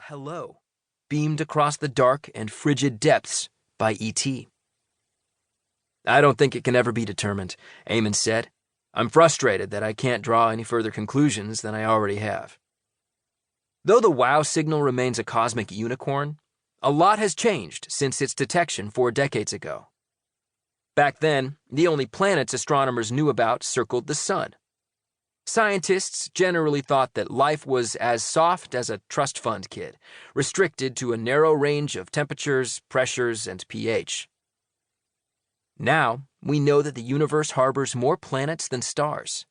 hello beamed across the dark and frigid depths by E.T. "I don't think it can ever be determined," Eamon said. "I'm frustrated that I can't draw any further conclusions than I already have." Though the WOW signal remains a cosmic unicorn, a lot has changed since its detection 4 decades ago. Back then, the only planets astronomers knew about circled the sun. Scientists generally thought that life was as soft as a trust fund kid, restricted to a narrow range of temperatures, pressures, and pH. Now, we know that the universe harbors more planets than stars,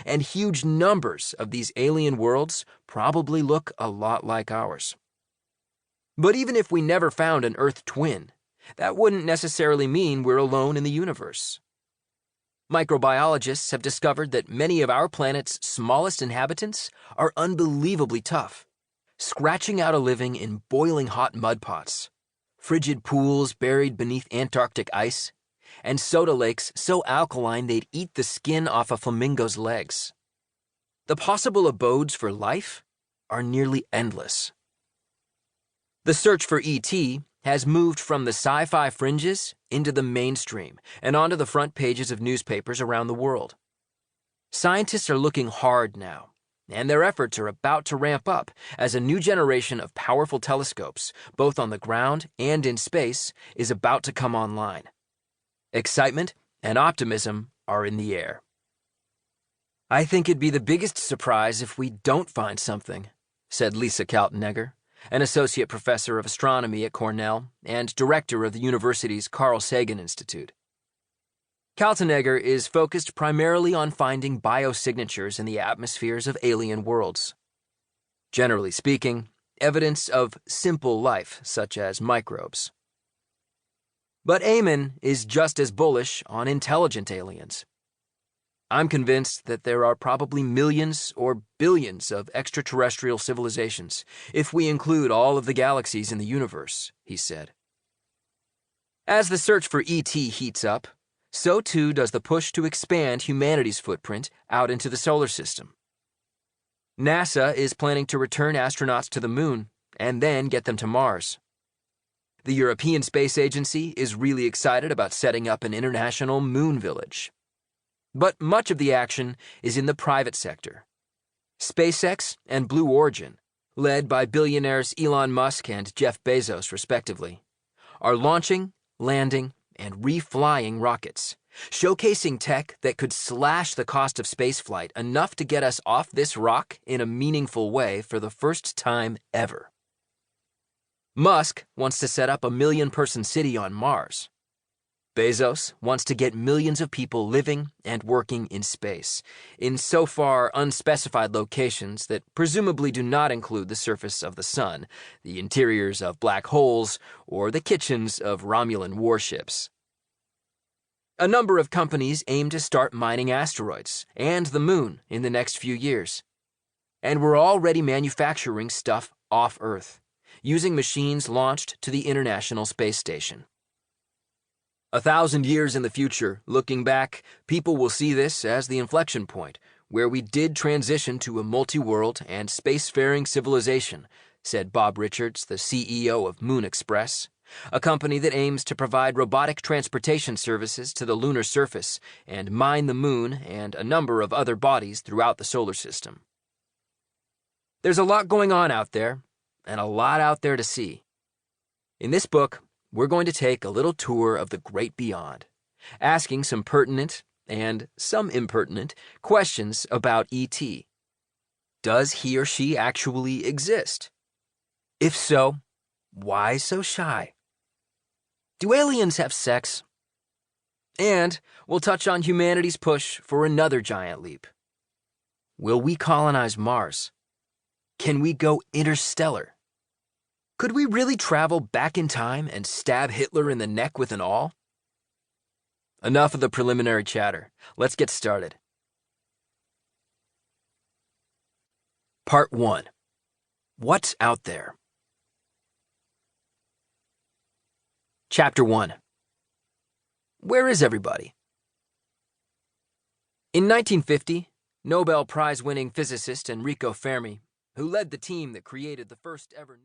and huge numbers of these alien worlds probably look a lot like ours. But even if we never found an Earth twin, that wouldn't necessarily mean we're alone in the universe. Microbiologists have discovered that many of our planet's smallest inhabitants are unbelievably tough, scratching out a living in boiling hot mud pots, frigid pools buried beneath Antarctic ice, and soda lakes so alkaline they'd eat the skin off a flamingo's legs. The possible abodes for life are nearly endless. The search for E.T. has moved from the sci-fi fringes into the mainstream and onto the front pages of newspapers around the world. Scientists are looking hard now, and their efforts are about to ramp up as a new generation of powerful telescopes, both on the ground and in space, is about to come online. Excitement and optimism are in the air. "I think it'd be the biggest surprise if we don't find something," said Lisa Kaltenegger, an associate professor of astronomy at Cornell and director of the university's Carl Sagan Institute. Kaltenegger is focused primarily on finding biosignatures in the atmospheres of alien worlds. Generally speaking, evidence of simple life, such as microbes. But Eamon is just as bullish on intelligent aliens. "I'm convinced that there are probably millions or billions of extraterrestrial civilizations, if we include all of the galaxies in the universe," he said. As the search for E.T. heats up, so too does the push to expand humanity's footprint out into the solar system. NASA is planning to return astronauts to the moon and then get them to Mars. The European Space Agency is really excited about setting up an international moon village. But much of the action is in the private sector. SpaceX and Blue Origin, led by billionaires Elon Musk and Jeff Bezos respectively, are launching, landing, and reflying rockets, showcasing tech that could slash the cost of spaceflight enough to get us off this rock in a meaningful way for the first time ever. Musk wants to set up a million-person city on Mars. Bezos wants to get millions of people living and working in space, in so far unspecified locations that presumably do not include the surface of the sun, the interiors of black holes, or the kitchens of Romulan warships. A number of companies aim to start mining asteroids and the moon in the next few years. And we're already manufacturing stuff off Earth, using machines launched to the International Space Station. 1,000 years in the future, looking back, people will see this as the inflection point, where we did transition to a multi-world and spacefaring civilization, said Bob Richards, the CEO of Moon Express, a company that aims to provide robotic transportation services to the lunar surface and mine the moon and a number of other bodies throughout the solar system. There's a lot going on out there, and a lot out there to see. In this book, we're going to take a little tour of the great beyond, asking some pertinent and some impertinent questions about E.T. Does he or she actually exist? If so, why so shy? Do aliens have sex? And we'll touch on humanity's push for another giant leap. Will we colonize Mars? Can we go interstellar? Could we really travel back in time and stab Hitler in the neck with an awl? Enough of the preliminary chatter. Let's get started. Part 1. What's out there? Chapter 1. Where is everybody? In 1950, Nobel Prize-winning physicist Enrico Fermi, who led the team that created the first ever